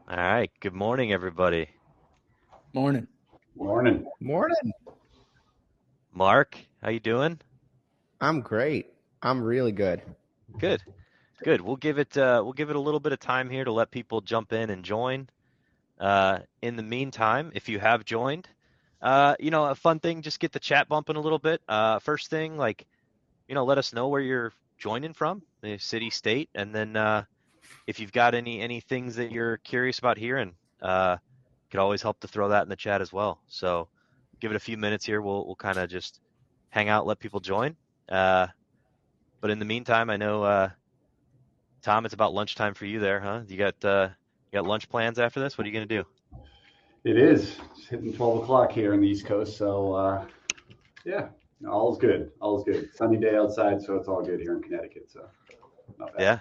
All right. Good morning, everybody. Morning. Morning. Morning. Mark, how you doing? I'm great. I'm really good. Good. Good. We'll give it a little bit of time here to let people jump in and join. In the meantime, if you have joined, a fun thing, just get the chat bumping a little bit. First thing, let us know where you're joining from, the city, state, and then if you've got any things that you're curious about hearing, could always help to throw that in the chat as well. So give it a few minutes here. We'll kind of just hang out, let people join. Uh, but in the meantime, I know Tom, it's about lunchtime for you there, huh? You got lunch plans after this? What are you gonna do? It is. It's hitting 12 o'clock here on the East Coast. So, yeah, all's good. All's good. Sunny day outside, so it's all good here in Connecticut. So, not bad. Yeah.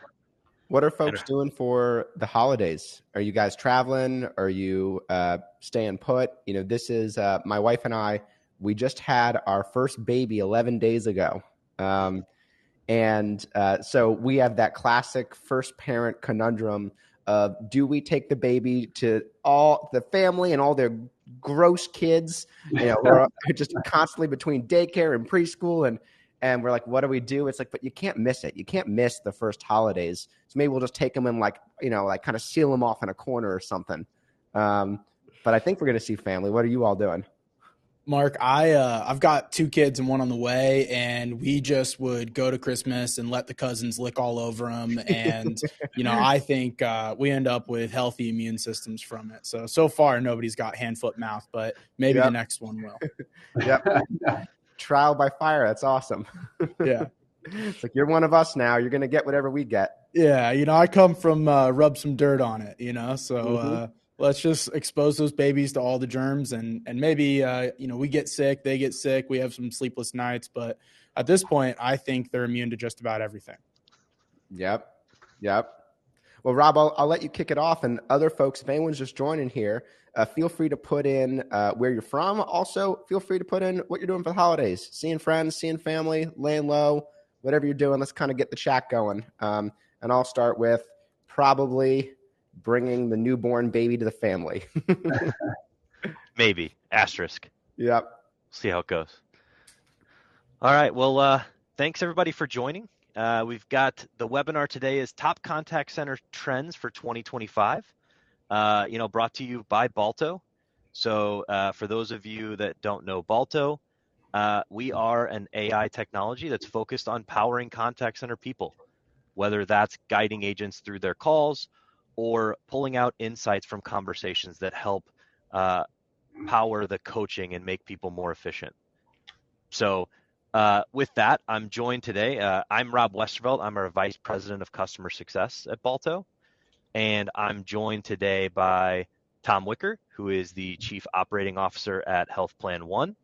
What are And folks doing for the holidays? Are you guys traveling? Are you staying put? This is my wife and I. We just had our first baby 11 days ago. So we have that classic first parent conundrum of, do we take the baby to all the family and all their gross kids? We're just constantly between daycare and preschool, and we're like, what do we do? It's like, but you can't miss it. You can't miss the first holidays. So maybe we'll just take them and like kind of seal them off in a corner or something. But I think we're going to see family. What are you all doing? Mark, I've got two kids and one on the way, and we just would go to Christmas and let the cousins lick all over them. And, I think we end up with healthy immune systems from it. So far, nobody's got hand, foot, mouth, but maybe the next one will. Yep. Trial by fire. That's awesome. Yeah. It's like, you're one of us now. You're going to get whatever we get. Yeah. I come from rub some dirt on it, so let's just expose those babies to all the germs and maybe, we get sick, they get sick, we have some sleepless nights. But at this point, I think they're immune to just about everything. Yep. Well, Rob, I'll let you kick it off. And other folks, if anyone's just joining here, feel free to put in where you're from. Also, feel free to put in what you're doing for the holidays. Seeing friends, seeing family, laying low, whatever you're doing. Let's kind of get the chat going. And I'll start with probably bringing the newborn baby to the family. Maybe. Asterisk. Yep. See how it goes. All right. Well, thanks everybody for joining. We've got the webinar today is Top Contact Center Trends for 2025. Brought to you by Balto. So for those of you that don't know Balto, we are an AI technology that's focused on powering contact center people, whether that's guiding agents through their calls or pulling out insights from conversations that help power the coaching and make people more efficient. So with that, I'm joined today. I'm Rob Westervelt. I'm our Vice President of Customer Success at Balto. And I'm joined today by Tom Wicker, who is the Chief Operating Officer at Health Plan One,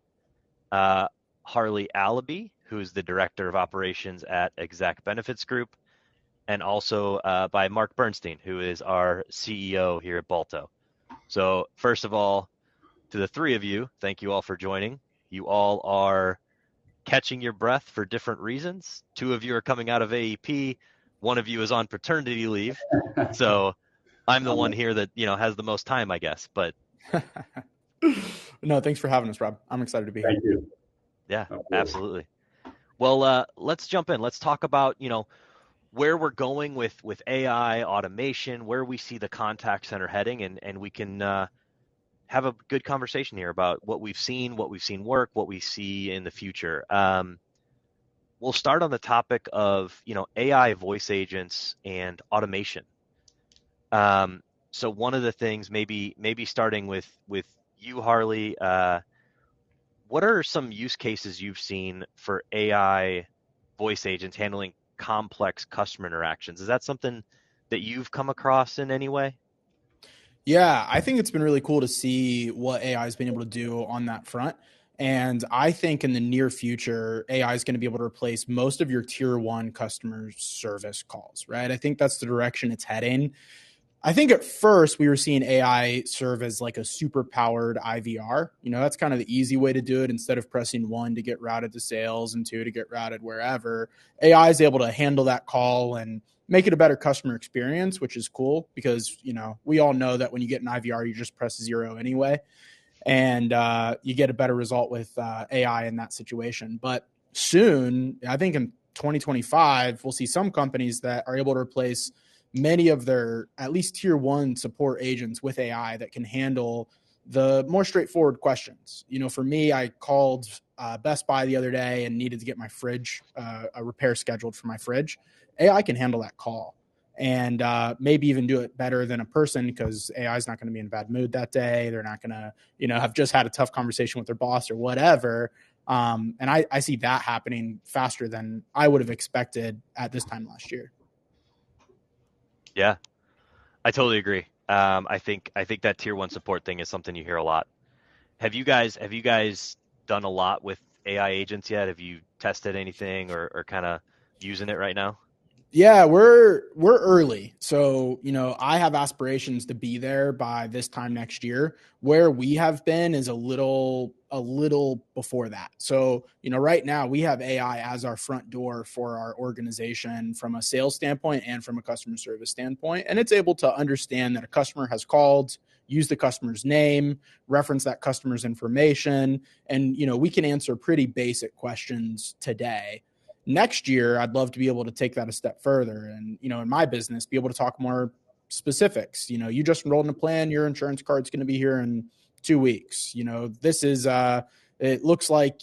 Harley Allaby, who is the Director of Operations at Exec Benefits Group, and also by Mark Bernstein, who is our CEO here at Balto. So first of all, to the three of you, thank you all for joining. You all are catching your breath for different reasons. Two of you are coming out of AEP. One of you is on paternity leave. So I'm the one here that, has the most time, I guess. But No, thanks for having us, Rob. I'm excited to be here. Thank you. Yeah, absolutely. Well, let's jump in. Let's talk about, where we're going with AI, automation, where we see the contact center heading, and we can have a good conversation here about what we've seen work, what we see in the future. We'll start on the topic of, AI voice agents and automation. So one of the things, maybe starting with you, Harley, what are some use cases you've seen for AI voice agents handling complex customer interactions? Is that something that you've come across in any way? Yeah, I think it's been really cool to see what AI has been able to do on that front. And I think in the near future, AI is going to be able to replace most of your tier one customer service calls, right? I think that's the direction it's heading. I think at first we were seeing AI serve as like a super powered IVR. That's kind of the easy way to do it. Instead of pressing one to get routed to sales and two to get routed wherever, AI is able to handle that call and make it a better customer experience, which is cool because, we all know that when you get an IVR, you just press 0 anyway. And you get a better result with AI in that situation. But soon, I think in 2025, we'll see some companies that are able to replace many of their at least tier 1 support agents with AI that can handle the more straightforward questions. For me, I called Best Buy the other day and needed to get my fridge, a repair scheduled for my fridge. AI can handle that call and maybe even do it better than a person because AI is not going to be in a bad mood that day. They're not going to, have just had a tough conversation with their boss or whatever. And I see that happening faster than I would have expected at this time last year. Yeah, I totally agree. I think that tier 1 support thing is something you hear a lot. Have you guys done a lot with AI agents yet? Have you tested anything or kind of using it right now? Yeah, we're early. So, I have aspirations to be there by this time next year. Where we have been is a little before that. So, right now we have AI as our front door for our organization from a sales standpoint and from a customer service standpoint. And it's able to understand that a customer has called, use the customer's name, reference that customer's information. And, we can answer pretty basic questions today. Next year, I'd love to be able to take that a step further and, in my business, be able to talk more specifics. You just enrolled in a plan, your insurance card's going to be here in 2 weeks. This is, it looks like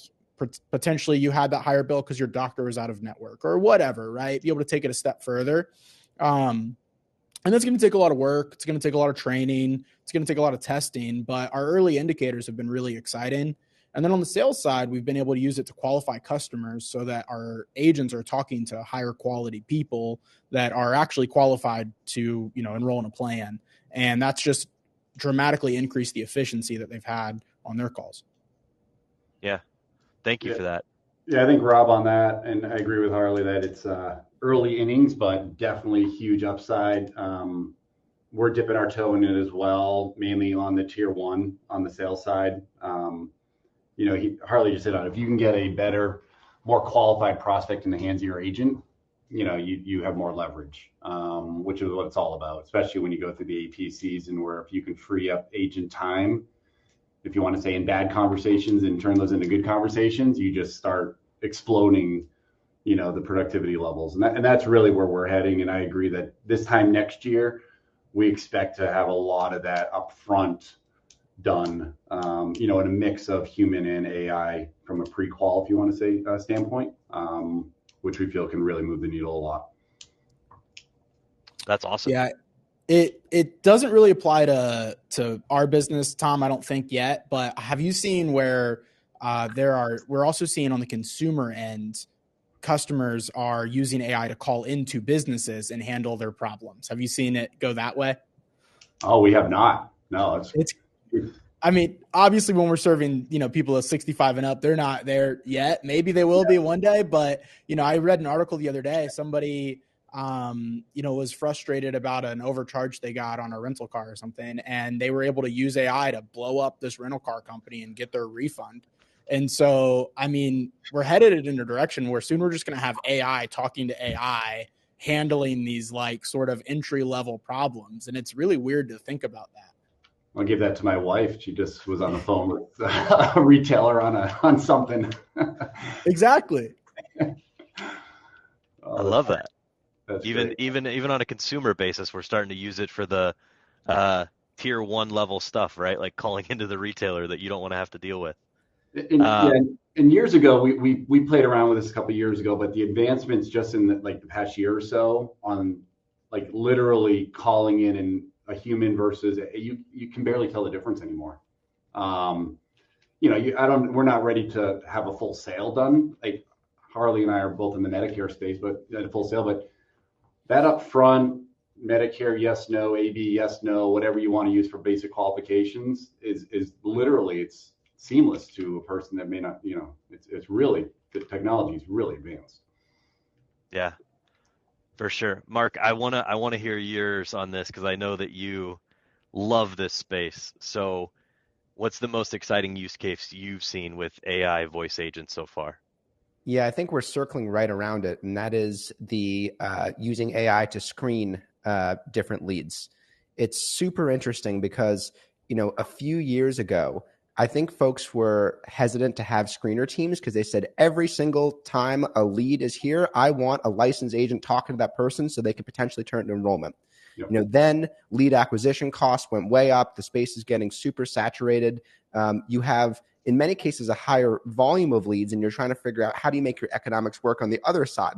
potentially you had that higher bill because your doctor was out of network or whatever, right? Be able to take it a step further. And that's going to take a lot of work. It's going to take a lot of training. It's going to take a lot of testing, but our early indicators have been really exciting. And then on the sales side, we've been able to use it to qualify customers so that our agents are talking to higher quality people that are actually qualified to, enroll in a plan. And that's just dramatically increased the efficiency that they've had on their calls. Yeah. Thank you for that. Yeah, I think Rob on that, and I agree with Harley that it's early innings, but definitely huge upside. We're dipping our toe in it as well, mainly on the tier 1 on the sales side. Harley just hit on it. If you can get a better, more qualified prospect in the hands of your agent, you have more leverage, which is what it's all about, especially when you go through the AP season where if you can free up agent time, if you want to say in bad conversations and turn those into good conversations, you just start exploding, the productivity levels. And that's really where we're heading. And I agree that this time next year, we expect to have a lot of that upfront done, in a mix of human and AI from a pre-qual, if you want to say, standpoint, which we feel can really move the needle a lot. That's awesome. Yeah, it doesn't really apply to our business, Tom, I don't think yet, but have you seen where we're also seeing on the consumer end, customers are using AI to call into businesses and handle their problems. Have you seen it go that way? Oh, we have not. No, I mean, obviously when we're serving, people at 65 and up, they're not there yet. Maybe they will be one day, but, I read an article the other day, somebody, was frustrated about an overcharge they got on a rental car or something. And they were able to use AI to blow up this rental car company and get their refund. And so, I mean, we're headed in a direction where soon we're just going to have AI talking to AI, handling these like sort of entry level problems. And it's really weird to think about that. I'll give that to my wife. She just was on the phone with a retailer on something. Exactly. I love that. Even on a consumer basis, we're starting to use it for the tier 1 level stuff, right? Like calling into the retailer that you don't want to have to deal with. And years ago, we played around with this a couple of years ago, but the advancements just in the past year or so on like literally calling in and a human versus you can barely tell the difference anymore. We're not ready to have a full sale done. Like Harley and I are both in the Medicare space, but a full sale, but that upfront Medicare, yes, no, AB, yes, no, whatever you want to use for basic qualifications is literally, it's seamless to a person that may not, it's really, the technology is really advanced. Yeah. For sure. Mark, I want to hear yours on this because I know that you love this space. So what's the most exciting use case you've seen with AI voice agents so far? Yeah, I think we're circling right around it, and that is the using AI to screen different leads. It's super interesting because, a few years ago, I think folks were hesitant to have screener teams because they said every single time a lead is here, I want a licensed agent talking to that person so they could potentially turn it to enrollment. Yep. Then lead acquisition costs went way up. The space is getting super saturated. You have, in many cases, a higher volume of leads, and you're trying to figure out how do you make your economics work on the other side.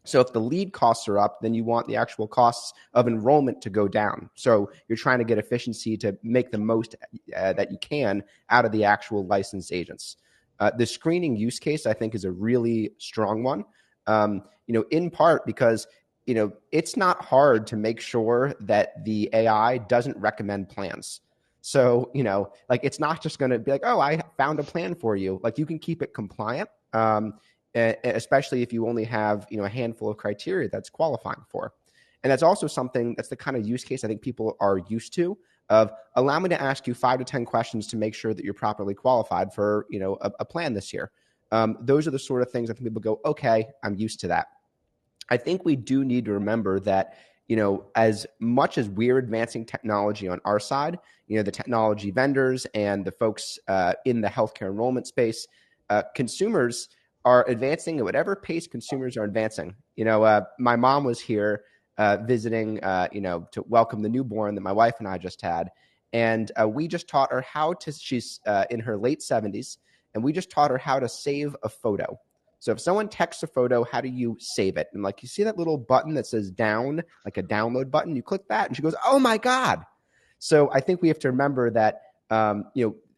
So if the lead costs are up, then you want the actual costs of enrollment to go down. So you're trying to get efficiency to make the most that you can out of the actual licensed agents. The screening use case, I think, is a really strong one, in part because it's not hard to make sure that the AI doesn't recommend plans. So, it's not just going to be like, oh, I found a plan for you. Like, you can keep it compliant, especially if you only have, a handful of criteria that's qualifying for. And that's also something that's the kind of use case I think people are used to, of allow me to ask you 5 to 10 questions to make sure that you're properly qualified for, a plan this year. Those are the sort of things that people go, okay, I'm used to that. I think we do need to remember that, as much as we're advancing technology on our side, the technology vendors and the folks in the healthcare enrollment space, consumers are advancing at whatever pace consumers are advancing. My mom was here visiting, to welcome the newborn that my wife and I just had. And we just taught her she's in her late 70s, and we just taught her how to save a photo. So if someone texts a photo, how do you save it? And you see that little button that says down, like a download button, you click that and she goes, oh my God. So I think we have to remember that,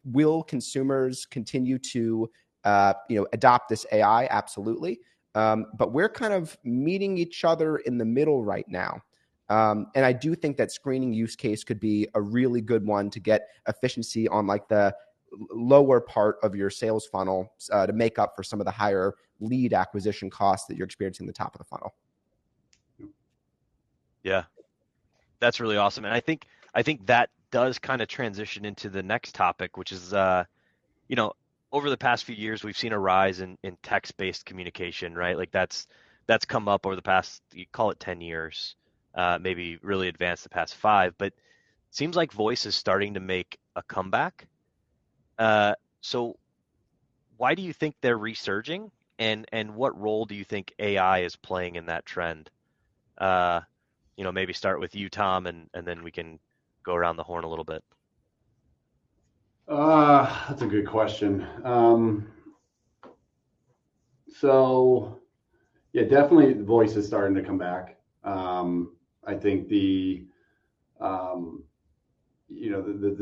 will consumers continue to, adopt this AI? Absolutely. But we're kind of meeting each other in the middle right now. And I do think that screening use case could be a really good one to get efficiency on the lower part of your sales funnel to make up for some of the higher lead acquisition costs that you're experiencing at the top of the funnel. Yeah, that's really awesome. And I think that does kind of transition into the next topic, which is, over the past few years, we've seen a rise in text-based communication, right? That's come up over the past, you call it 10 years, maybe really advanced the past 5, but it seems like voice is starting to make a comeback. So why do you think they're resurging, and what role do you think AI is playing in that trend? Maybe start with you, Tom, and then we can go around the horn a little bit. That's a good question. So yeah, definitely voice is starting to come back. I think the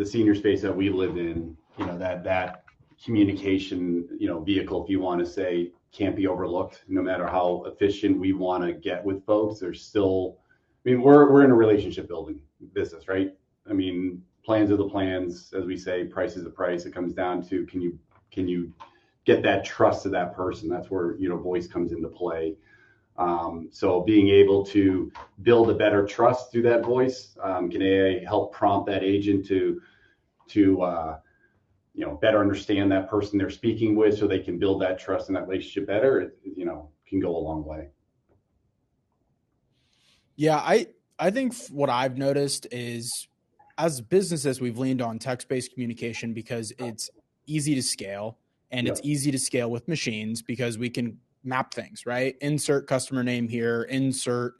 senior space that we live in, that communication, vehicle, if you want to say, can't be overlooked. No matter how efficient we want to get with folks, there's still, we're in a relationship building business, right? Plans are the plans, as we say, price is the price. It comes down to, can you get that trust to that person? That's where, voice comes into play. So being able to build a better trust through that voice, can AI help prompt that agent to better understand that person they're speaking with, so they can build that trust and that relationship better? It can go a long way. Yeah, I think what I've noticed is, as businesses, we've leaned on text-based communication because it's easy to scale, and it's easy to scale with machines because we can map things, right? Insert customer name here, insert,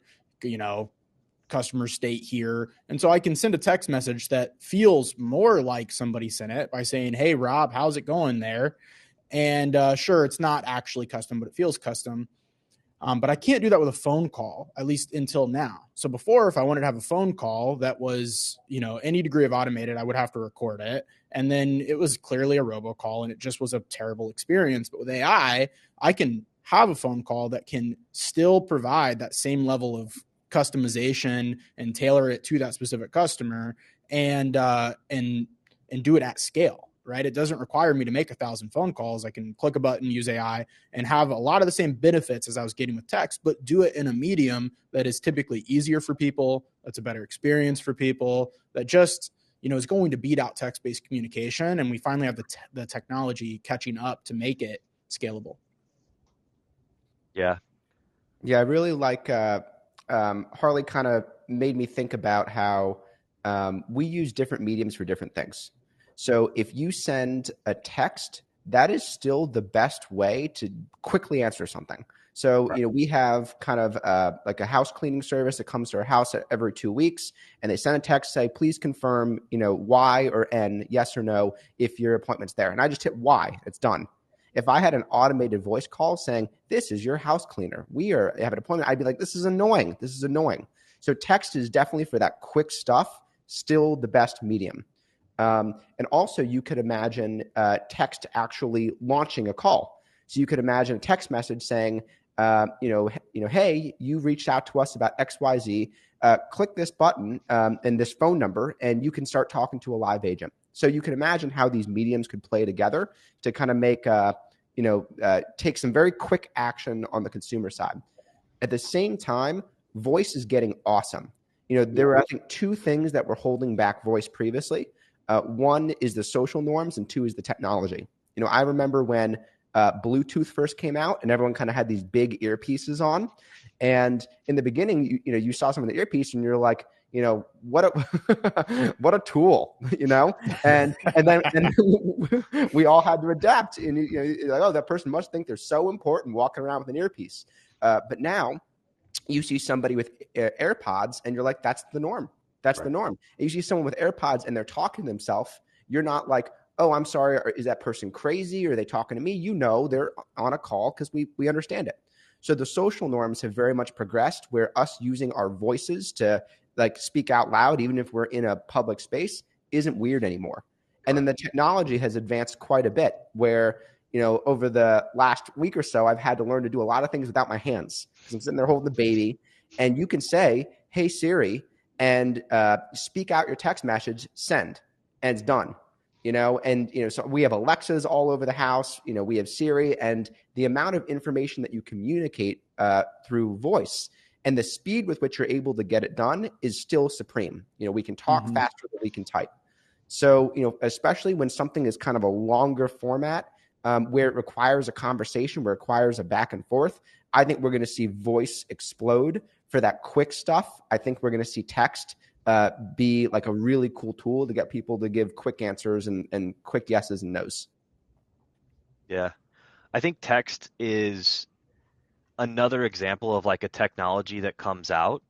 customer state here. And so I can send a text message that feels more like somebody sent it by saying, hey, Rob, how's it going there? And sure, it's not actually custom, but it feels custom. But I can't do that with a phone call, at least until now. So before, if I wanted to have a phone call that was, any degree of automated, I would have to record it. And then it was clearly a robocall, and it just was a terrible experience. But with AI, I can have a phone call that can still provide that same level of customization and tailor it to that specific customer, and do it at scale. Right? It doesn't require me to make 1,000 phone calls. I can click a button, use AI, and have a lot of the same benefits as I was getting with text, but do it in a medium that is typically easier for people, that's a better experience for people, that just, is going to beat out text-based communication. And we finally have the technology catching up to make it scalable. Yeah. Yeah, I really like Harley kind of made me think about how we use different mediums for different things. So if you send a text, that is still the best way to quickly answer something. So, Right. we have kind of like a house cleaning service that comes to our house every 2 weeks, and they send a text, say, please confirm, Y or N, yes or no, if your appointment's there. And I just hit Y, it's done. If I had an automated voice call saying, this is your house cleaner, we have an appointment, I'd be like, this is annoying. This is annoying. So text is definitely for that quick stuff, still the best medium. And also you could imagine text actually launching a call. So you could imagine a text message saying, hey, you reached out to us about XYZ. Click this button and this phone number, and you can start talking to a live agent. So you can imagine how these mediums could play together to kind of make, take some very quick action on the consumer side. At the same time, voice is getting awesome. There were, I think, two things that were holding back voice previously. One is the social norms, and two is the technology. I remember when Bluetooth first came out, and everyone kind of had these big earpieces on. And in the beginning, you saw some of the earpiece, and you're like, what a what a tool, and then we all had to adapt. And you're like, oh, that person must think they're so important walking around with an earpiece. But now you see somebody with AirPods, and you're like, that's the norm. That's right. The norm. And you see someone with AirPods, and they're talking to themselves. You're not like, oh, I'm sorry, is that person crazy? Or are they talking to me? They're on a call because we understand it. So the social norms have very much progressed, where us using our voices to like speak out loud, even if we're in a public space, isn't weird anymore. And then the technology has advanced quite a bit, where, over the last week or so, I've had to learn to do a lot of things without my hands, because I'm sitting there holding the baby, and you can say, hey, Siri, and speak out your text message, send, and it's done. So we have Alexas all over the house, we have Siri, and the amount of information that you communicate through voice and the speed with which you're able to get it done is still supreme. We can talk faster than we can type. So, especially when something is kind of a longer format, where it requires a conversation, where it requires a back and forth, I think we're going to see voice explode for that quick stuff. I think we're going to see text be like a really cool tool to get people to give quick answers and quick yeses and nos. Yeah. I think text is another example of like a technology that comes out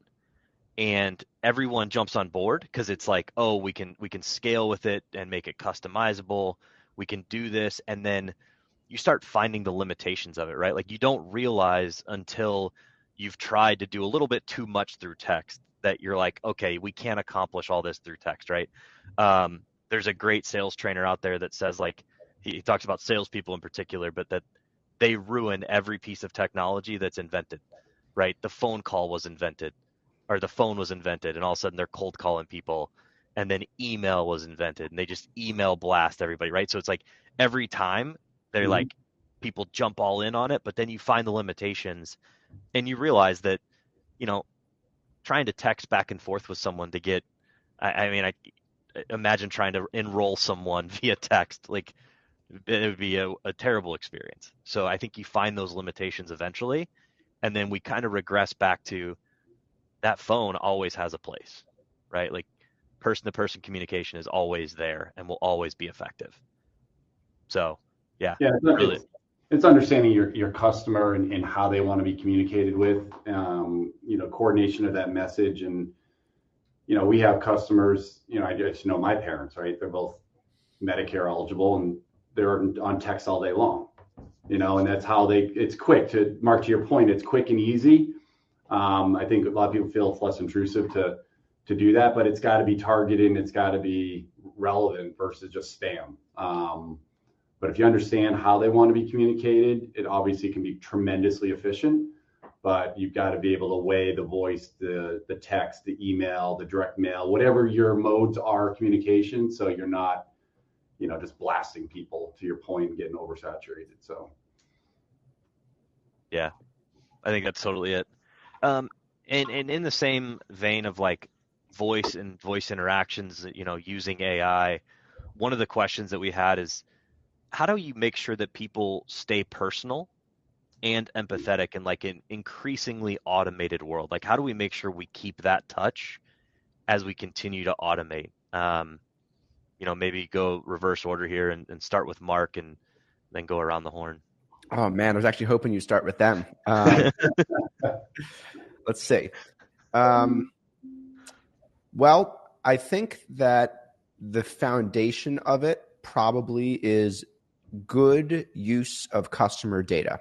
and everyone jumps on board because it's like, oh, we can scale with it and make it customizable. We can do this. And then you start finding the limitations of it, right? Like you don't realize until you've tried to do a little bit too much through text that you're like, okay, we can't accomplish all this through text, right? There's a great sales trainer out there that says, like, he talks about salespeople in particular, but that they ruin every piece of technology that's invented, right? The phone call was invented, or the phone was invented, and all of a sudden they're cold calling people, and then email was invented, and they just email blast everybody, right? So it's like every time they're like, people jump all in on it, but then you find the limitations, and you realize that, trying to text back and forth with someone to get, I imagine trying to enroll someone via text, like it would be a terrible experience. So I think you find those limitations eventually, and then we kind of regress back to that phone always has a place, right? Like person-to-person communication is always there and will always be effective. So yeah, really. It's understanding your customer and how they want to be communicated with, coordination of that message. And, we have customers, I just know my parents, right? They're both Medicare eligible and they're on text all day long, and that's how it's quick. To Mark, to your point, it's quick and easy. I think a lot of people feel it's less intrusive to do that, but it's got to be targeted and it's got to be relevant versus just spam. But if you understand how they want to be communicated, it obviously can be tremendously efficient, but you've got to be able to weigh the voice, the text, the email, the direct mail, whatever your modes are of communication. So you're not, just blasting people, to your point, getting oversaturated. So. Yeah, I think that's totally it. And in the same vein of like voice and voice interactions, using AI, one of the questions that we had is, how do you make sure that people stay personal and empathetic in like an increasingly automated world? Like, how do we make sure we keep that touch as we continue to automate? Maybe go reverse order here and start with Mark and then go around the horn. Oh man, I was actually hoping you start with them. Let's see. Well, I think that the foundation of it probably is good use of customer data,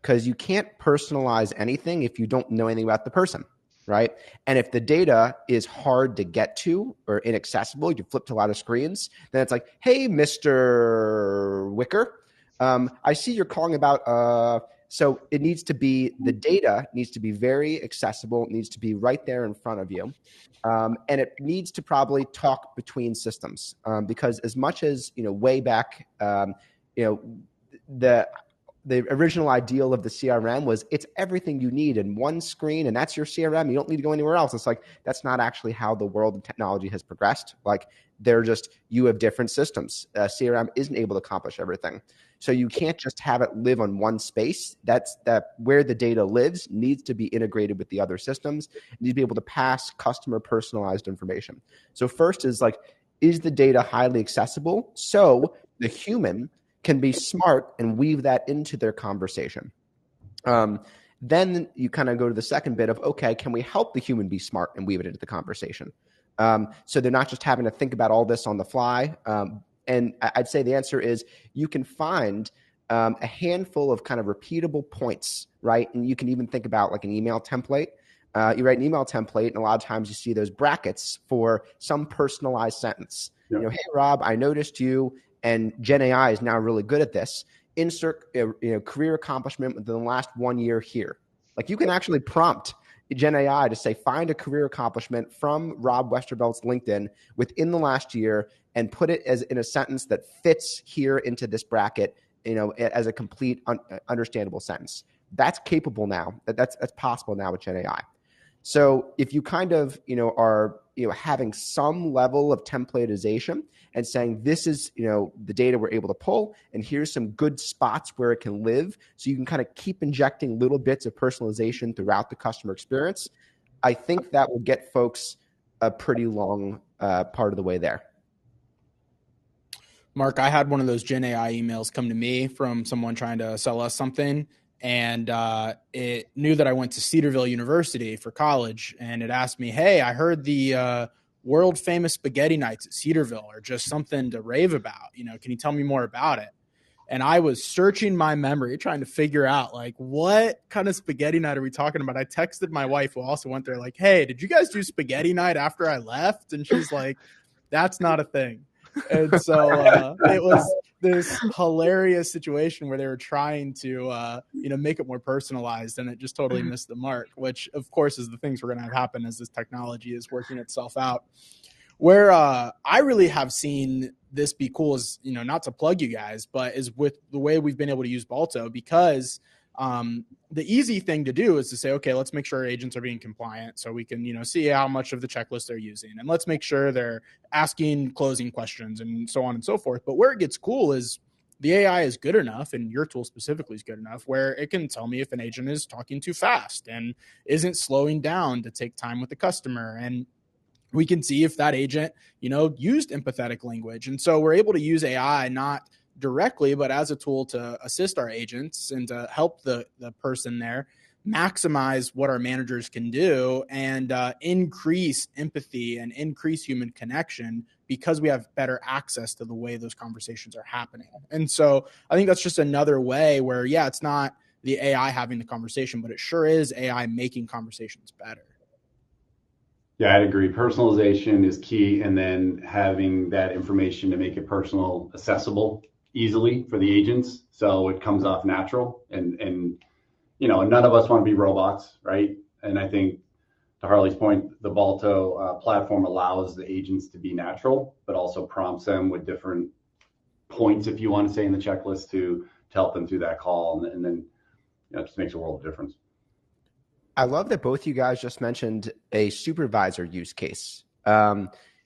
because you can't personalize anything if you don't know anything about the person, right? And if the data is hard to get to or inaccessible, you flip to a lot of screens, then it's like, hey, Mr. Wicker, I see you're calling about, so it needs to be, the data needs to be very accessible. It needs to be right there in front of you. And it needs to probably talk between systems, because as much as, way back, the original ideal of the CRM was it's everything you need in one screen, and that's your CRM. You don't need to go anywhere else. It's like, that's not actually how the world of technology has progressed. Like, you have different systems. CRM isn't able to accomplish everything. So you can't just have it live on one space. That's where the data lives needs to be integrated with the other systems. You need to be able to pass customer personalized information. So first is like, is the data highly accessible? So the human can be smart and weave that into their conversation. Then you kind of go to the second bit of, okay, can we help the human be smart and weave it into the conversation? So they're not just having to think about all this on the fly. And I'd say the answer is you can find a handful of kind of repeatable points, right? And you can even think about like an email template. You write an email template, and a lot of times you see those brackets for some personalized sentence. Yep. Hey, Rob, I noticed you, and Gen AI is now really good at this. Insert career accomplishment within the last 1 year here. Like, you can actually prompt Gen AI to say, find a career accomplishment from Rob Westervelt's LinkedIn within the last year and put it as in a sentence that fits here into this bracket, as a complete understandable sentence. That's capable now. That's possible now with Gen AI. So if you kind of, are, having some level of templatization and saying, this is, the data we're able to pull, and here's some good spots where it can live. So you can kind of keep injecting little bits of personalization throughout the customer experience. I think that will get folks a pretty long part of the way there. Mark, I had one of those Gen AI emails come to me from someone trying to sell us something. And it knew that I went to Cedarville University for college, and it asked me, hey, I heard the world famous spaghetti nights at Cedarville are just something to rave about. Can you tell me more about it? And I was searching my memory, trying to figure out, like, what kind of spaghetti night are we talking about? I texted my wife, who also went there, like, hey, did you guys do spaghetti night after I left? And she's like, that's not a thing. And so it was this hilarious situation where they were trying to, make it more personalized, and it just totally missed the mark, which of course is the things we're going to have happen as this technology is working itself out. Where I really have seen this be cool is, not to plug you guys, but is with the way we've been able to use Balto, because the easy thing to do is to say, okay, let's make sure our agents are being compliant so we can, see how much of the checklist they're using. And let's make sure they're asking closing questions and so on and so forth. But where it gets cool is the AI is good enough, and your tool specifically is good enough, where it can tell me if an agent is talking too fast and isn't slowing down to take time with the customer. And we can see if that agent, used empathetic language. And so we're able to use AI not directly, but as a tool to assist our agents and to help the person there maximize what our managers can do and increase empathy and increase human connection, because we have better access to the way those conversations are happening. And so I think that's just another way where, it's not the AI having the conversation, but it sure is AI making conversations better. Yeah, I'd agree. Personalization is key, and then having that information to make it personal, accessible easily for the agents, so it comes off natural. And none of us want to be robots, right? And I think, to Harley's point, the Balto platform allows the agents to be natural, but also prompts them with different points, if you want to say, in the checklist to help them through that call, and then it just makes a world of difference. I love that both you guys just mentioned a supervisor use case,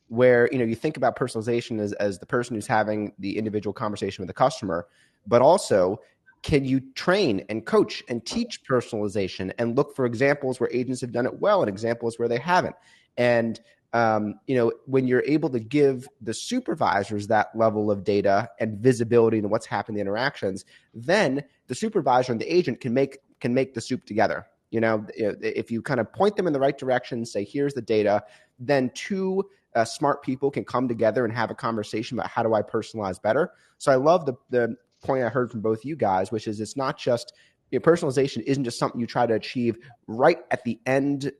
where you think about personalization as the person who's having the individual conversation with the customer, but also can you train and coach and teach personalization and look for examples where agents have done it well and examples where they haven't? And when you're able to give the supervisors that level of data and visibility into what's happening in the interactions, then the supervisor and the agent can make the soup together. If you kind of point them in the right direction, say, here's the data, then two smart people can come together and have a conversation about how do I personalize better. So I love the point I heard from both you guys, which is it's not just personalization isn't just something you try to achieve right at the end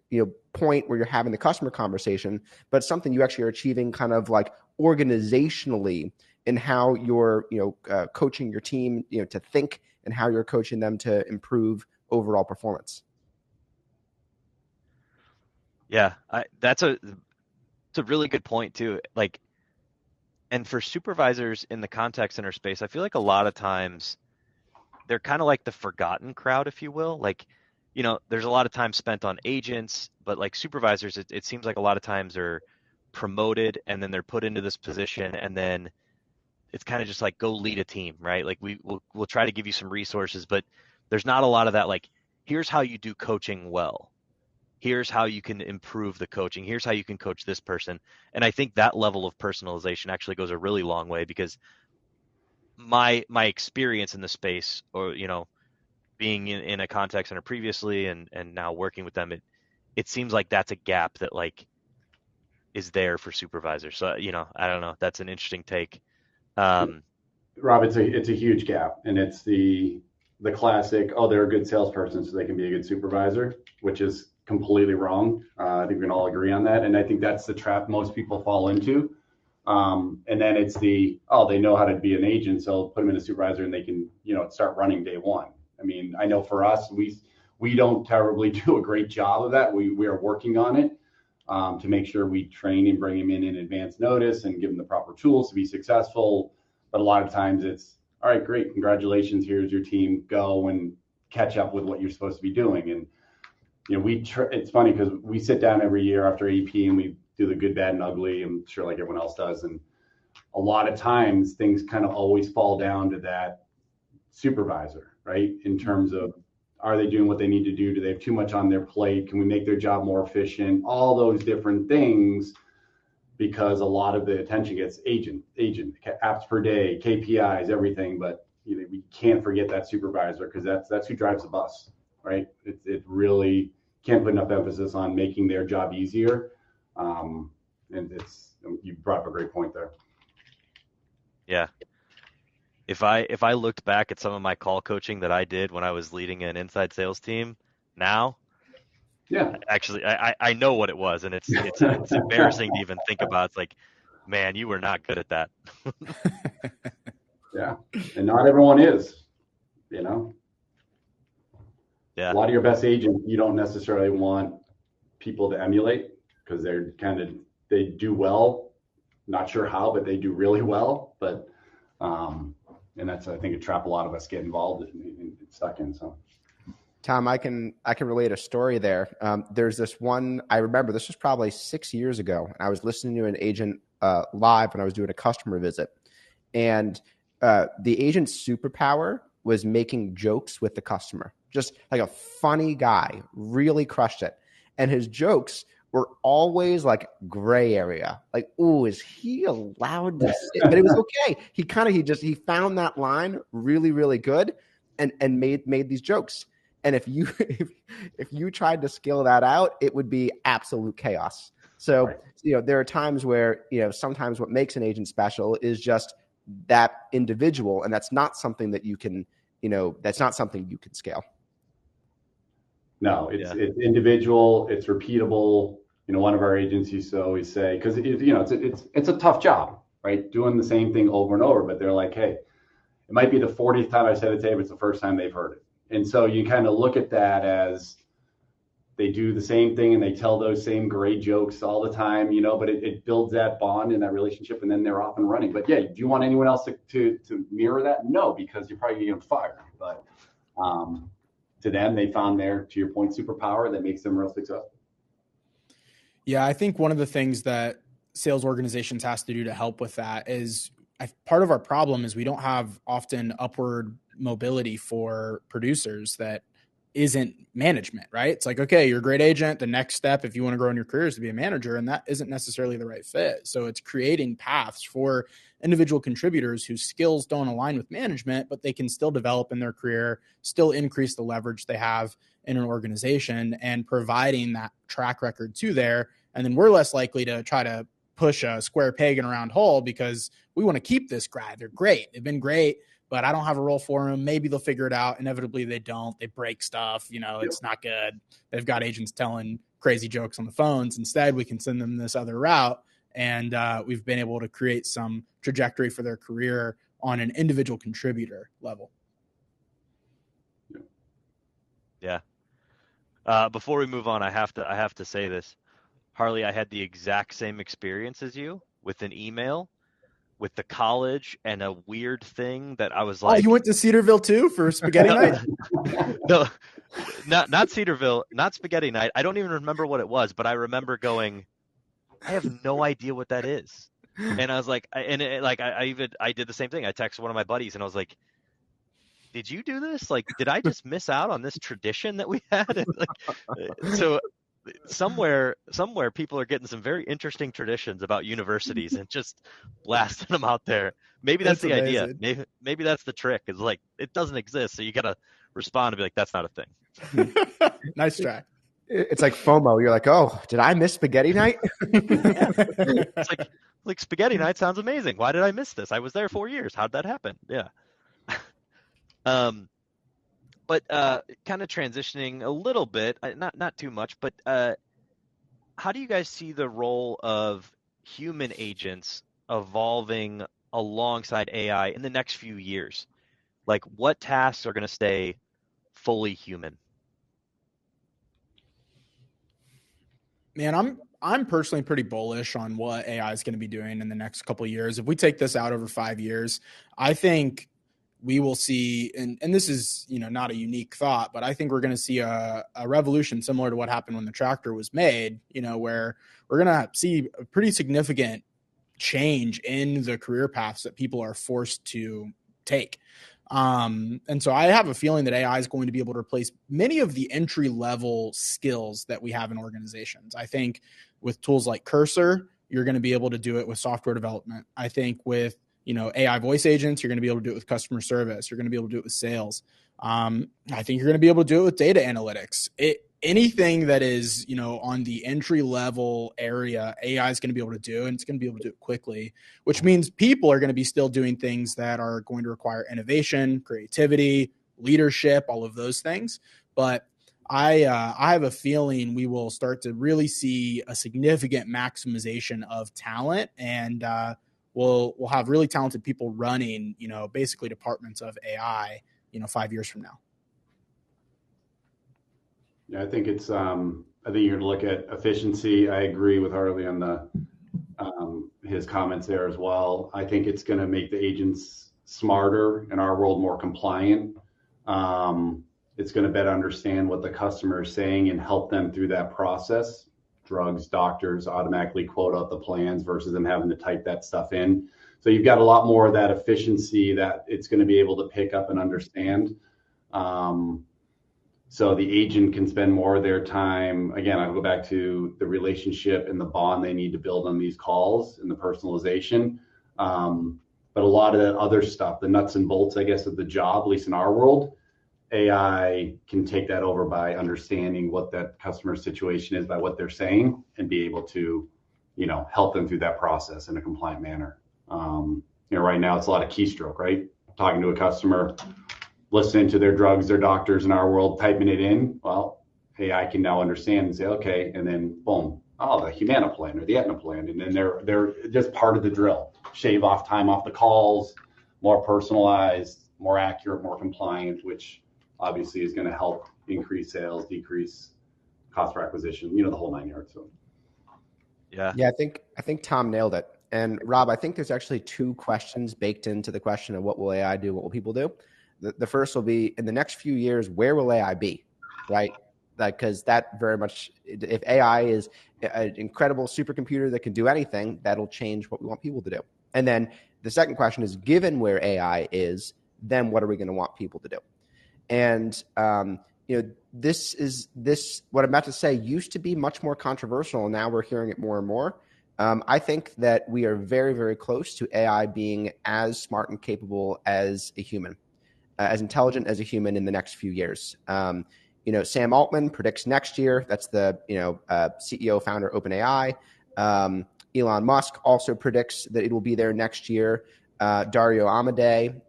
point where you're having the customer conversation, but it's something you actually are achieving kind of like organizationally in how you're coaching your team to think and how you're coaching them to improve overall performance. Yeah, that's a really good point too. Like, and for supervisors in the contact center space, I feel like a lot of times they're kind of like the forgotten crowd, if you will. Like, there's a lot of time spent on agents, but like supervisors, it seems like a lot of times are promoted and then they're put into this position, and then it's kind of just like, go lead a team, right? Like we'll try to give you some resources, but there's not a lot of that. Like, here's how you do coaching well. Here's how you can improve the coaching. Here's how you can coach this person. And I think that level of personalization actually goes a really long way, because my experience in the space, or being in a contact center previously and now working with them, it seems like that's a gap that like is there for supervisors. So I don't know, that's an interesting take. Rob, it's a huge gap, and it's the classic, they're a good salesperson so they can be a good supervisor, which is completely wrong. I think we can all agree on that, and I think that's the trap most people fall into. And then it's they know how to be an agent, so put them in a supervisor and they can, start running day one. I mean, I know for us, we don't terribly do a great job of that. We are working on it to make sure we train and bring them in advance notice and give them the proper tools to be successful. But a lot of times it's, all right, great, congratulations, here's your team, go and catch up with what you're supposed to be doing. And it's funny because we sit down every year after AP and we do the good, bad, and ugly, I'm sure like everyone else does. And a lot of times things kind of always fall down to that supervisor, right? In terms of, are they doing what they need to do? Do they have too much on their plate? Can we make their job more efficient? All those different things, because a lot of the attention gets agent, apps per day, KPIs, everything. But we can't forget that supervisor, because that's who drives the bus, right? It really can't put enough emphasis on making their job easier. And you brought up a great point there. Yeah. If I looked back at some of my call coaching that I did when I was leading an inside sales team now, yeah, actually I know what it was, and it's embarrassing to even think about. It's like, man, you were not good at that. Yeah, and not everyone is, Yeah. A lot of your best agents, you don't necessarily want people to emulate, because they do well. Not sure how, but they do really well. But and that's, I think, a trap a lot of us get involved in stuck in. So, Tom, I can relate a story there. There's this one, I remember this was probably 6 years ago, and I was listening to an agent live when I was doing a customer visit, and the agent's superpower was making jokes with the customer. Just like a funny guy, really crushed it. And his jokes were always like gray area. Like, ooh, is he allowed to sit? But it was okay. He found that line really, really good and made these jokes. And if you tried to scale that out, it would be absolute chaos. So, right. There are times where, sometimes what makes an agent special is just that individual. And that's not something that you can, that's not something you can scale. No, it's individual, it's repeatable. One of our agents used to always say, because it's a tough job, right? Doing the same thing over and over. But they're like, hey, it might be the 40th time I said it today, but it's the first time they've heard it. And so you kind of look at that as they do the same thing and they tell those same great jokes all the time, but it builds that bond and that relationship, and then they're off and running. But yeah, do you want anyone else to mirror that? No, because you're probably going to get fired. But to them, they found their, to your point, superpower that makes them real successful. Yeah, I think one of the things that sales organizations has to do to help with that is part of our problem is we don't have often upward mobility for producers that isn't management, right? It's like, okay, you're a great agent. The next step, if you want to grow in your career, is to be a manager, and that isn't necessarily the right fit. So it's creating paths for individual contributors whose skills don't align with management, but they can still develop in their career, still increase the leverage they have in an organization, and providing that track record to there. And then we're less likely to try to push a square peg in a round hole because we want to keep this grad. They're great. They've been great, but I don't have a role for them. Maybe they'll figure it out. Inevitably, they don't. They break stuff. It's not good. They've got agents telling crazy jokes on the phones. Instead, we can send them this other route. And we've been able to create some trajectory for their career on an individual contributor level. Yeah. Before we move on, I have to say this. Harley, I had the exact same experience as you with an email with the college and a weird thing that I was like, oh, you went to Cedarville too for spaghetti night? No, not Cedarville, not spaghetti night. I don't even remember what it was, but I remember going, I have no idea what that is. And I was like, I did the same thing. I texted one of my buddies and I was like, did you do this? Like, did I just miss out on this tradition that we had? And so somewhere people are getting some very interesting traditions about universities and just blasting them out there. Maybe that's the amazing idea. Maybe that's the trick. Is like, it doesn't exist. So you got to respond and be like, that's not a thing. Nice try. It's like FOMO. You're like, oh, did I miss spaghetti night? It's like spaghetti night sounds amazing. Why did I miss this? I was there 4 years. How'd that happen? Yeah. But kind of transitioning a little bit, not too much, but how do you guys see the role of human agents evolving alongside AI in the next few years? Like, what tasks are going to stay fully human? Man, I'm personally pretty bullish on what AI is going to be doing in the next couple of years. If we take this out over 5 years, I think we will see, and this is, not a unique thought, but I think we're going to see a revolution similar to what happened when the tractor was made, where we're going to see a pretty significant change in the career paths that people are forced to take. And so I have a feeling that AI is going to be able to replace many of the entry level skills that we have in organizations. I think with tools like Cursor, you're going to be able to do it with software development. I think with AI voice agents, you're going to be able to do it with customer service. You're going to be able to do it with sales. I think you're going to be able to do it with data analytics. Anything that is, on the entry level area, AI is going to be able to do, and it's going to be able to do it quickly, which means people are going to be still doing things that are going to require innovation, creativity, leadership, all of those things. But I have a feeling we will start to really see a significant maximization of talent, and we'll have really talented people running, basically departments of AI, 5 years from now. Yeah, I think it's. I think you're going to look at efficiency. I agree with Harley on his comments there as well. I think it's going to make the agents smarter, in our world, more compliant. It's going to better understand what the customer is saying and help them through that process. Drugs, doctors automatically quote out the plans versus them having to type that stuff in. So you've got a lot more of that efficiency that it's going to be able to pick up and understand. So the agent can spend more of their time. Again, I'll go back to the relationship and the bond they need to build on these calls and the personalization. But a lot of that other stuff, the nuts and bolts, I guess, of the job, at least in our world, AI can take that over by understanding what that customer situation is by what they're saying and be able to, help them through that process in a compliant manner. Right now it's a lot of keystroke, right? Talking to a customer, listening to their drugs, their doctors in our world, typing it in. Well, AI can now understand and say, okay, and then boom, the Humana plan or the Aetna plan. And then they're just part of the drill. Shave off time off the calls, more personalized, more accurate, more compliant, which obviously is going to help increase sales, decrease cost per acquisition, the whole 9 yards. So. Yeah, I think Tom nailed it. And Rob, I think there's actually two questions baked into the question of what will AI do, what will people do? The first will be, in the next few years, where will AI be, right? Because that very much, if AI is an incredible supercomputer that can do anything, that'll change what we want people to do. And then the second question is, given where AI is, then what are we going to want people to do? And, this what I'm about to say used to be much more controversial, and now we're hearing it more and more. I think that we are very, very close to AI being as smart and capable as a human, as intelligent as a human in the next few years. Sam Altman predicts next year. That's the CEO, founder of OpenAI. Elon Musk also predicts that it will be there next year. Dario Amodei,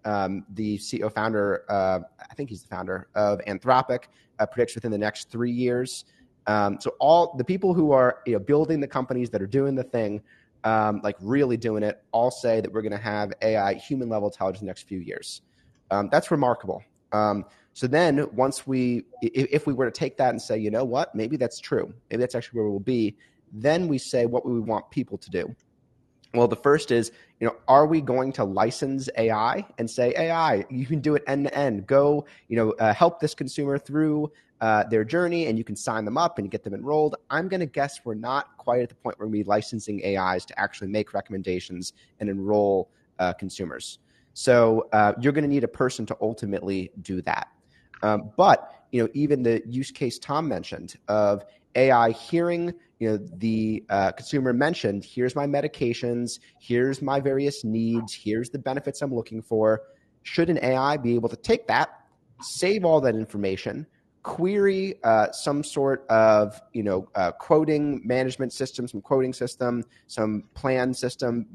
the CEO, founder, I think he's the founder of Anthropic, predicts within the next 3 years. So all the people who are building the companies that are doing the thing, like really doing it, all say that we're going to have AI, human level intelligence, in the next few years. That's remarkable. So then if we were to take that and say, you know what, maybe that's true, maybe that's actually where we'll be, then we say, what would we want people to do? Well, the first is, are we going to license AI and say, AI, you can do it end to end. Go, help this consumer through their journey, and you can sign them up and get them enrolled. I'm going to guess we're not quite at the point where we're licensing AIs to actually make recommendations and enroll consumers. So you're going to need a person to ultimately do that. But even the use case Tom mentioned of AI hearing, the consumer mentioned, here's my medications, here's my various needs, here's the benefits I'm looking for. Should an AI be able to take that, save all that information, query some sort of quoting management system, some quoting system, some plan system,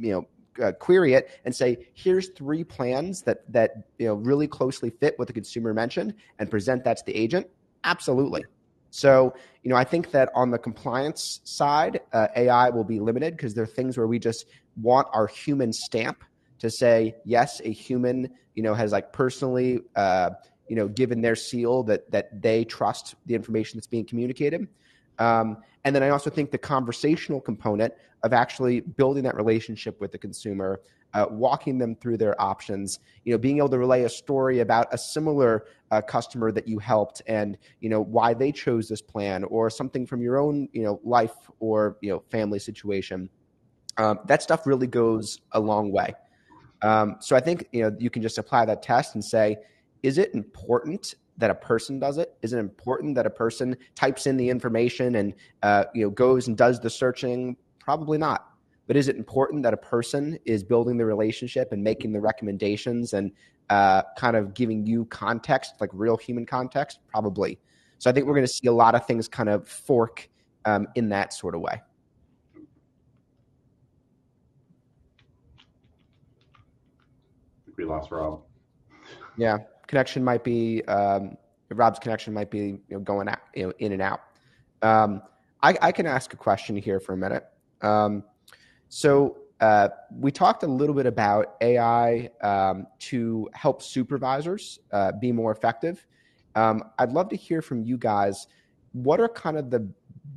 query it and say, here's 3 plans that really closely fit what the consumer mentioned, and present that to the agent? Absolutely. So, I think that on the compliance side, AI will be limited because there are things where we just want our human stamp to say, yes, a human, has personally, given their seal that they trust the information that's being communicated. And then I also think the conversational component of actually building that relationship with the consumer, walking them through their options, being able to relay a story about a similar customer that you helped and, why they chose this plan, or something from your own, life or, family situation. That stuff really goes a long way. So I think, you can just apply that test and say, is it important that a person does it? Is it important that a person types in the information and, goes and does the searching? Probably not. But is it important that a person is building the relationship and making the recommendations and kind of giving you context, like real human context? Probably. So I think we're going to see a lot of things kind of fork in that sort of way. We lost Rob. Yeah, connection might be Rob's connection might be going out, in and out. I can ask a question here for a minute. So we talked a little bit about AI to help supervisors be more effective. I'd love to hear from you guys. What are kind of the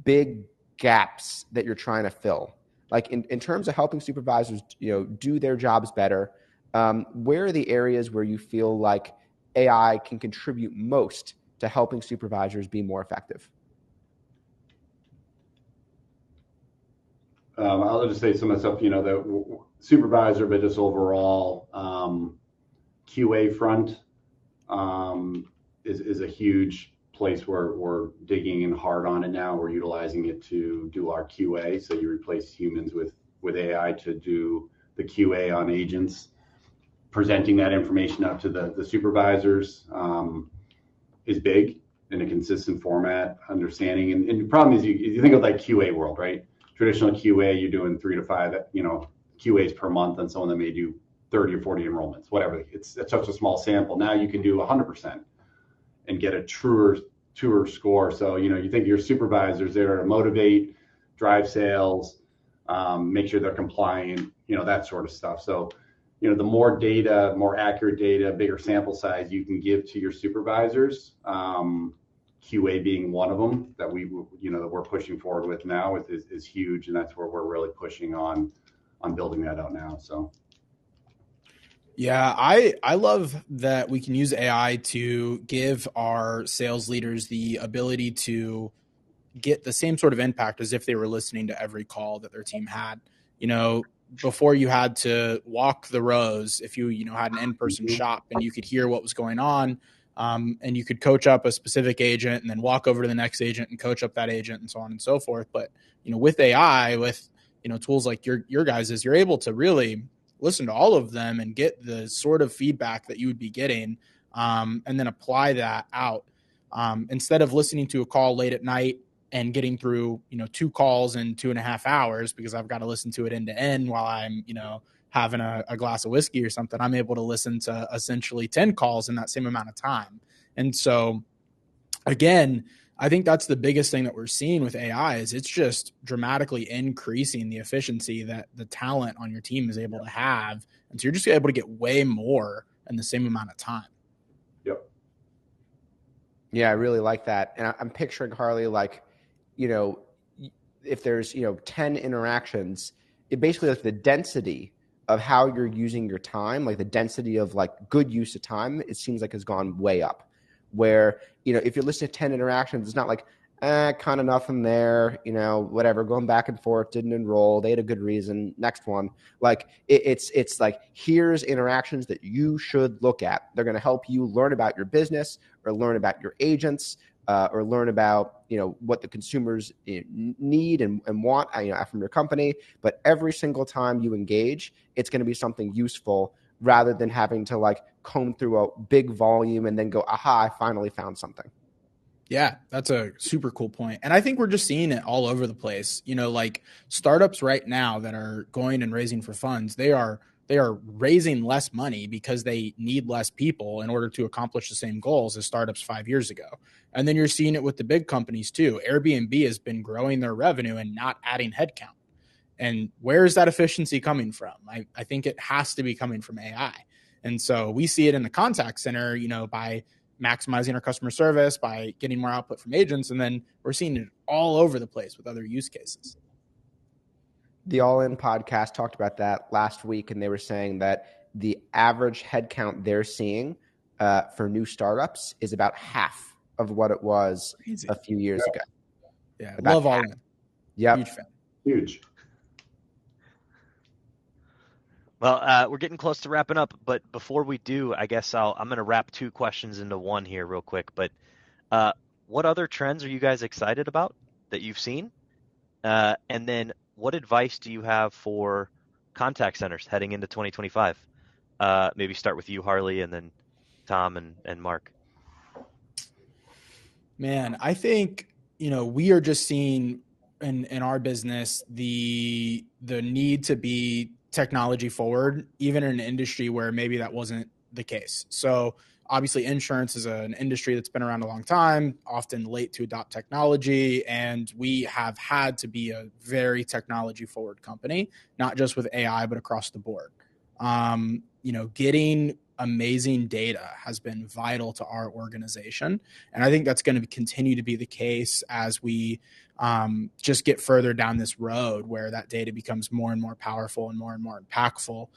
big gaps that you're trying to fill? Like in terms of helping supervisors, do their jobs better. Where are the areas where you feel like AI can contribute most to helping supervisors be more effective? I'll just say some of the stuff, the supervisor, but just overall QA front is a huge place where we're digging in hard on it now. We're utilizing it to do our QA. So you replace humans with AI to do the QA on agents. Presenting that information up to the supervisors is big in a consistent format, understanding. And the problem is you think of like QA world, right? Traditional QA, you're doing 3 to 5, QAs per month, and someone that may do 30 or 40 enrollments, whatever. It's such a small sample. Now you can do 100% and get a truer score. So, you think your supervisors there to motivate, drive sales, make sure they're compliant, that sort of stuff. So, the more data, more accurate data, bigger sample size you can give to your supervisors, QA being one of them that that we're pushing forward with now is huge, and that's where we're really pushing on building that out now. So, yeah, I love that we can use AI to give our sales leaders the ability to get the same sort of impact as if they were listening to every call that their team had. before you had to walk the rows, if you know, had an in-person shop and you could hear what was going on, and you could coach up a specific agent and then walk over to the next agent and coach up that agent and so on and so forth. But, you know, with AI, with, you know, tools like your guys', you're able to really listen to all of them and get the sort of feedback that you would be getting, and then apply that out. Instead of listening to a call late at night and getting through, you know, 2 calls in 2.5 hours because I've got to listen to it end to end while I'm, you know, having a glass of whiskey or something, I'm able to listen to essentially 10 calls in that same amount of time. And so, again, I think that's the biggest thing that we're seeing with AI is it's just dramatically increasing the efficiency that the talent on your team is able to have. And so you're just able to get way more in the same amount of time. Yep. Yeah, I really like that. And I'm picturing, Harley, like, you know, if there's, you know, 10 interactions, it basically, like, the density of how you're using your time, like the density of like good use of time, it seems like has gone way up. Where, you know, if you're listening to 10 interactions, it's not like, kind of nothing there, you know, whatever, going back and forth, didn't enroll, they had a good reason, next one. Like it's like, here's interactions that you should look at. They're going to help you learn about your business or learn about your agents, or learn about, you know, what the consumers need and want, you know, from your company. But every single time you engage, it's going to be something useful rather than having to like comb through a big volume and then go, aha, I finally found something. Yeah, that's a super cool point. And I think we're just seeing it all over the place. You know, like startups right now that are going and raising for funds, they are raising less money because they need less people in order to accomplish the same goals as startups 5 years ago. And then you're seeing it with the big companies too. Airbnb has been growing their revenue and not adding headcount. And where is that efficiency coming from? I think it has to be coming from AI. And so we see it in the contact center, you know, by maximizing our customer service, by getting more output from agents. And then we're seeing it all over the place with other use cases. The All In podcast talked about that last week, and they were saying that the average headcount they're seeing for new startups is about half of what it was a few years ago. Yeah, love All In. Yeah, huge fan. Huge. Well, we're getting close to wrapping up, but before we do, I guess I'm going to wrap 2 questions into one here real quick. But what other trends are you guys excited about that you've seen? And then what advice do you have for contact centers heading into 2025? Maybe start with you, Harley, and then Tom and Mark. Man, I think, you know, we are just seeing in our business the need to be technology forward, even in an industry where maybe that wasn't the case. So obviously insurance is an industry that's been around a long time, often late to adopt technology. And we have had to be a very technology forward company, not just with AI, but across the board. You know, getting amazing data has been vital to our organization. And I think that's going to continue to be the case as we just get further down this road where that data becomes more and more powerful and more impactful.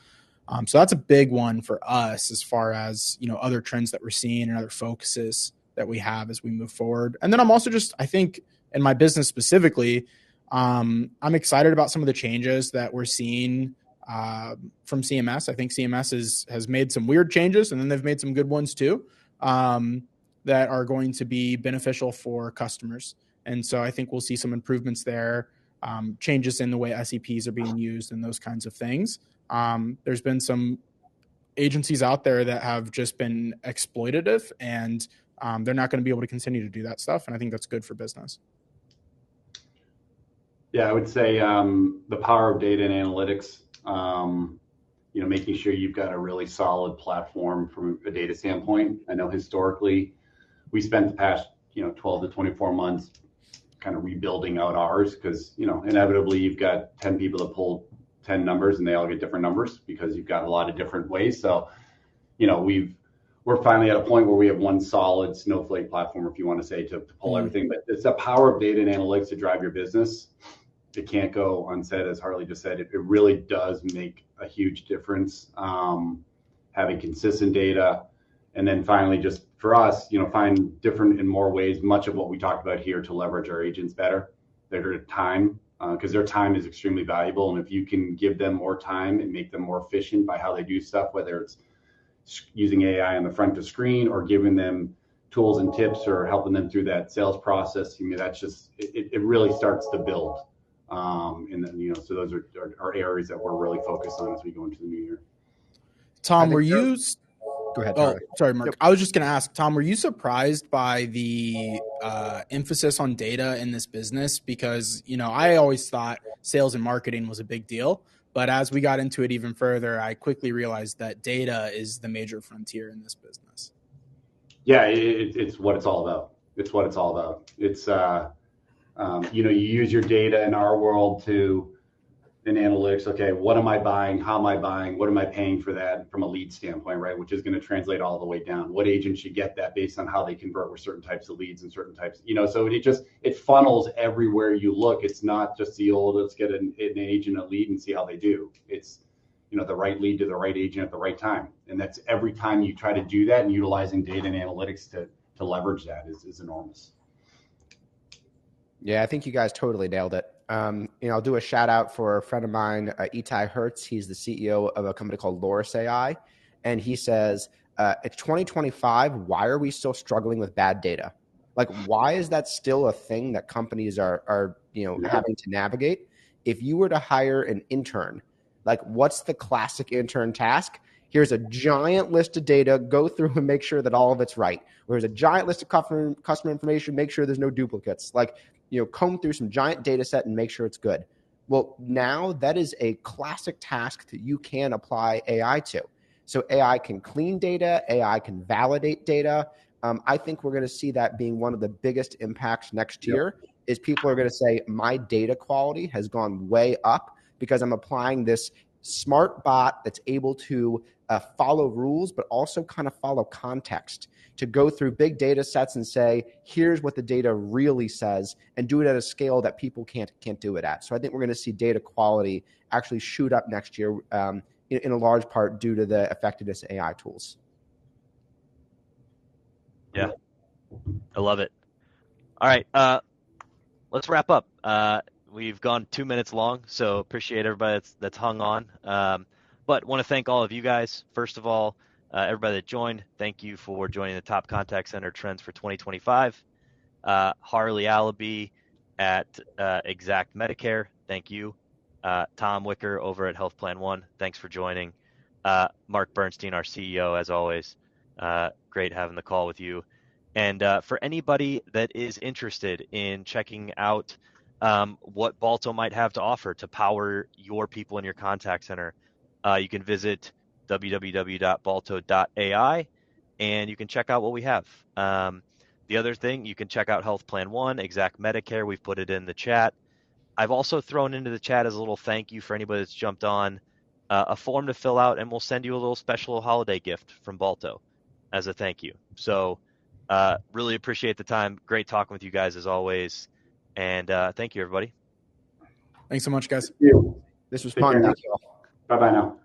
So that's a big one for us as far as, you know, other trends that we're seeing and other focuses that we have as we move forward. And then I'm also just, I think in my business specifically, I'm excited about some of the changes that we're seeing from CMS. I think CMS has made some weird changes, and then they've made some good ones too, that are going to be beneficial for customers. And so I think we'll see some improvements there, changes in the way SEPs are being used and those kinds of things. There's been some agencies out there that have just been exploitative, and they're not going to be able to continue to do that stuff. And I think that's good for business. Yeah, I would say the power of data and analytics, you know, making sure you've got a really solid platform from a data standpoint. I know historically we spent the past, 12 to 24 months kind of rebuilding out ours because, inevitably you've got 10 people that pull 10 numbers and they all get different numbers because you've got a lot of different ways. So, we're finally at a point where we have one solid Snowflake platform, if you want to say, to pull everything. But it's the power of data and analytics to drive your business. It can't go unsaid, as Harley just said. It really does make a huge difference, having consistent data. And then finally, just for us, find different and more ways, much of what we talked about here, to leverage our agents better, their time, because their time is extremely valuable. And if you can give them more time and make them more efficient by how they do stuff, whether it's using AI on the front of the screen or giving them tools and tips or helping them through that sales process, I mean, that's just, it really starts to build. And then, so those are areas that we're really focused on as we go into the new year. Tom, were you... Go ahead. Oh, sorry, Mark. Yep. I was just going to ask, Tom, were you surprised by the emphasis on data in this business? Because, I always thought sales and marketing was a big deal. But as we got into it even further, I quickly realized that data is the major frontier in this business. Yeah, it's what it's all about. It's what it's all about. It's, you use your data in our world in analytics. Okay, what am I buying? How am I buying? What am I paying for that from a lead standpoint, right? Which is going to translate all the way down. What agent should get that based on how they convert with certain types of leads and certain types, so it funnels everywhere you look. It's not just the old, let's get an agent a lead and see how they do. It's, the right lead to the right agent at the right time. And that's every time you try to do that, and utilizing data and analytics to leverage that is enormous. Yeah, I think you guys totally nailed it. I'll do a shout out for a friend of mine, Itai Hertz. He's the CEO of a company called Loris AI. And he says, it's 2025. Why are we still struggling with bad data? Like, why is that still a thing that companies are having to navigate? If you were to hire an intern, like, what's the classic intern task? Here's a giant list of data, go through and make sure that all of it's right. Here's a giant list of customer information, make sure there's no duplicates. Like, comb through some giant data set and make sure it's good. Well, now that is a classic task that you can apply AI to. So AI can clean data, AI can validate data. I think we're going to see that being one of the biggest impacts next year. Is people are going to say, my data quality has gone way up because I'm applying this smart bot that's able to follow rules, but also kind of follow context, to go through big data sets and say, here's what the data really says, and do it at a scale that people can't do it at. So I think we're going to see data quality actually shoot up next year, in a large part due to the effectiveness of AI tools. Yeah, I love it. All right, let's wrap up. We've gone 2 minutes long, so appreciate everybody that's hung on. But want to thank all of you guys. First of all, everybody that joined, thank you for joining the Top Contact Center Trends for 2025. Harley Allaby at Exact Medicare, thank you. Tom Wicker over at Health Plan One, thanks for joining. Mark Bernstein, our CEO, as always, great having the call with you. And for anybody that is interested in checking out what Balto might have to offer to power your people in your contact center, you can visit www.balto.ai and you can check out what we have. The other thing, you can check out Health Plan One, Exact Medicare. We've put it in the chat. I've also thrown into the chat as a little thank you for anybody that's jumped on, a form to fill out, and we'll send you a little special holiday gift from Balto as a thank you. So really appreciate the time. Great talking with you guys as always. And thank you, everybody. Thanks so much, guys. This was fun. Thank you all. Bye-bye now.